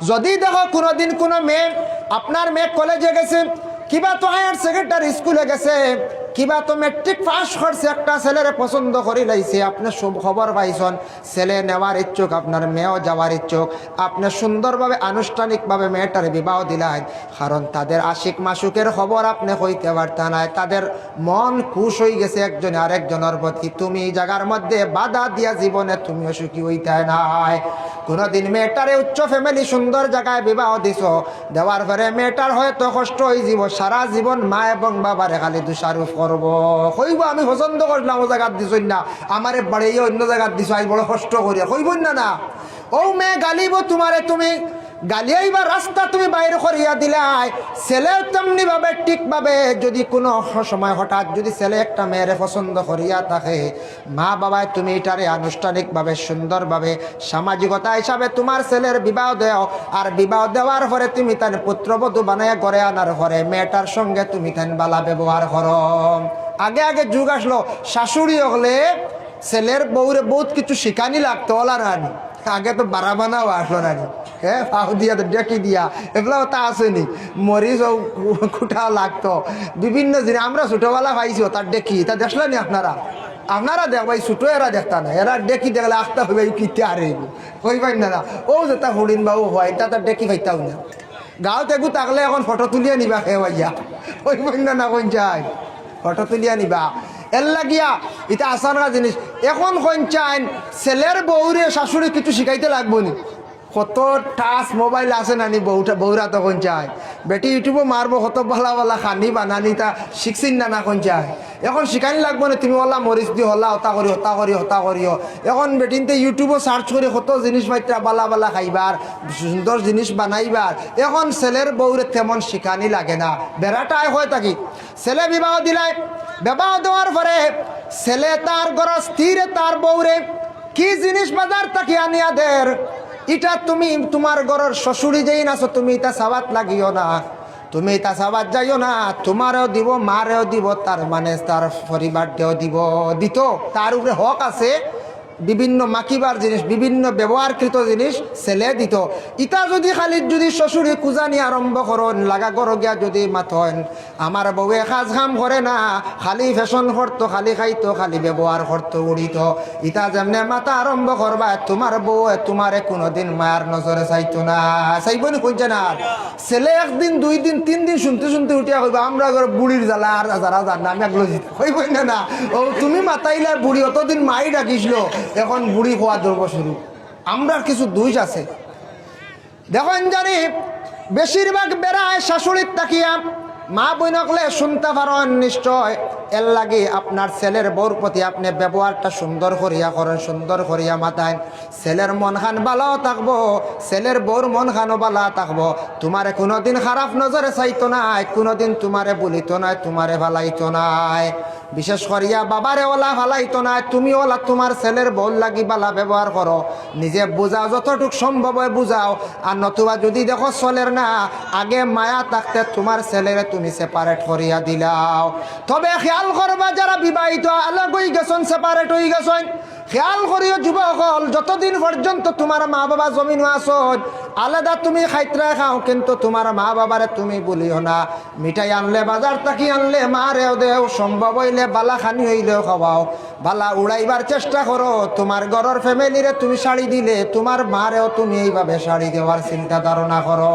যদি দেখো কোনোদিন কোনো মেয়ে, আপনার মেয়ে কলেজে গেছে, কিবা তো হায়ার সেকেন্ডারি স্কুলে গেছে, কিবা তো মেট্রিক পাস করছে, একটা ছেলের পছন্দ করে লাইছে, আপনি সব খবর পাইছেন, ছেলে নেওয়ার ইচ্ছুক, আপনার মেয়েও যাওয়ার ইচ্ছুক, আপনি সুন্দরভাবে আনুষ্ঠানিকভাবে মেয়েটার বিবাহ দিলেন, কারণ তাদের আশিক মাসুকের খবর আপনি হইতে পারত না, তাদের মন খুশ হয়ে গেছে একজন আরেকজনের প্রতি। তুমি এই জায়গার মধ্যে বাধা দিয়া জীবনে তুমিও সুখী হইতে নাই। কোনোদিন মেয়েটারে উচ্চ ফ্যামিলি সুন্দর জায়গায় বিবাহ দিছ, দেওয়ার পরে মেয়েটার হয়তো কষ্ট হয়ে যাব, সারা জীবন মা এবং বাবারে খালি দোষারোপ করব, কইব আমি পছন্দ করলাম ও জায়গা দিছ না, আমারে বাড়ি অন্য জায়গা দিছ, আজ বড় কষ্ট করিয়া, কইব না না। ও মেয়ে গালিব তোমারে, তুমি গালিয়াই বা রাস্তা তুমি বাইরে করিয়া দিলাই। ছেলেও তেমনি ভাবে ঠিকভাবে যদি কোনো সময় হঠাৎ যদি ছেলে একটা মেয়েরে পছন্দ করিয়া থাকে, মা বাবায় তুমি এটারে আনুষ্ঠানিকভাবে সুন্দরভাবে সামাজিকতা হিসাবে তোমার ছেলের বিবাহ দেও, আর বিবাহ দেওয়ার পরে তুমি তার পুত্রবধূ বানাইয়া করে আনার পরে মেয়েটার সঙ্গে তুমি তার বালা ব্যবহার করো। আগে আগে যুগ আসলো, শাশুড়ি হলে ছেলের বউরে বহুত কিছু শিখানি লাগতো, ওলা রানি আগে তো বারা বানাও আসলো নানি, হ্যাঁ পাও দিয়া ডেকি দিয়া এগুলো তা আসেনি, মরিচ খুঁটা লাগতো, বিভিন্ন জিনিস আমরা ছোটবেলা পাইছি, তার ডেকি তা দেখলেন আপনারা, আপনারা দেখ ভাই ছোট এরা দেখতা না, এরা ডেকি দেখলে আখতা হইবে কিতে আরে কই পাই না, ও যেটা হরিণ বাবু হয় তা তার ডেকি পাইতাও না। গাঁৱত একু থাকলে এখন ফটো তুলিয়া নিবা, খে ভাইয়া কই পাই না কোন চাই ফটো তুলিয়া নিবা, এর লাগিয়া এটা আসানা জিনিস। এখন কোন চাইন ছেলের বউরে শাশুড়ি কিছু শিখাইতে লাগবো নি, কত টাচ মোবাইল আছে নানি বউরা তখন চায়, বেটি ইউটিউবও মারবো, কত ভালা ভালা খানি বানানি তা শিখছিন না না কোন চায়, এখন শিখানি লাগবো না, তুমি ওলা মরিচ দি হলা হতা করি হতা করি হতা করিও, এখন বেটিনতে ইউটিউবও সার্চ করে কত জিনিস মাত্রা বালা বালা খাইবার, সুন্দর জিনিস বানাইবার, এখন ছেলের বউরে তেমন শিখানি লাগে না। বেড়াটাই হয় থাকি ছেলে বিবাহ দিলাই, বিবাহ দেওয়ার পরে ছেলে তার ঘর স্থিরে তার বউরে কি জিনিস বাজার থাকি আনিয়া দের, এটা তুমি তোমার ঘরের শ্বশুরি যেই নাছো, তুমি এটা সাবাত লাগিও না, তুমি এটা সাবাত যাইও না, তোমারও দিব মারেও দিব, তার মানে তার পরিবারটাও দিব, দিত তার উপরে হক আছে, বিভিন্ন মাকিবার জিনিস বিভিন্ন ব্যবহারকৃত জিনিস ছেলে দিত। ইটা যদি খালি যদি শ্বশুরি কুজানি আরম্ভ করেন, লাগা গর গিয়া যদি মাথন, আমার বউয়ে কাজ কাম করে না, খালি ফ্যাশন করতো, খালি খাইতো, খালি ব্যবহার করতো, উড়িত, ইটা যেমনে মাথা আরম্ভ করবা, তোমার বউ তোমারে কোনোদিন মায়ার নজরে চাইতো না, চাইব নি কইছে না। ছেলে একদিন দুই দিন তিন দিন শুনতে শুনতে উঠিয়া কইবা আমরা ঘর বুড়ির জ্বালা আর যারা জান না আমি একলো কইব না না, ও তুমি মাতাইলে বুড়ি অতদিন মাই ডাকিছিল, এখন বুড়ি হওয়া দ্রব্য শুরু। আমরা কিছু দুইশ আছে দেখেন জানি, বেশিরভাগ বেড়ায় শাশুড়ির তাকিয়া, মা বইনকলে শুনতে পারেন নিশ্চয়, এর লাগে আপনার ছেলের বউর প্রতি আপনি ব্যবহারটা সুন্দর করিয়া করেন, সুন্দর করিয়া মাতায়, ছেলের মন খান ভালো থাকবো, ছেলের বউর মন খানও ভালো থাকবো, তোমারে কোনোদিন খারাপ নজরে চাইতো নাই, কোনোদিন তোমারে বলিত নাই, তোমারে ভালাইতো নাই, বিশেষ করিয়া বাবারে ওলা ভালাইতো নাই, তুমি ওলা তোমার ছেলের বউর লাগি বালা ব্যবহার করো, নিজে বুঝাও যতটুক সম্ভব হয় বুঝাও, আর নতুবা যদি দেখো চলের না, আগে মায়া থাকতে তোমার ছেলেরে তুমি সেপারেট করিয়া দিলাও। তবে খেয়াল করবা যারা বিবাহিত আলাগ হয়ে গেছেন, সেপারেট হয়ে গেছেন, খেয়াল করিও যুবকল, যতদিন পর্যন্ত তোমার মা বাবা জমিন আসন আলাদা তুমি খাইতরা খাও, কিন্তু তোমার মা বাবারে তুমি বলিও না, মিঠাই আনলে বাজার থাকি আনলে মারেও দেও, সম্ভব হইলে বালা খানি হইলেও খাওয়াও, বালা উড়াইবার চেষ্টা করো, তোমার ঘরের ফ্যামিলিরে তুমি শাড়ি দিলে তোমার মারেও তুমি এইভাবে শাড়ি দেওয়ার চিন্তা ধারণা করো।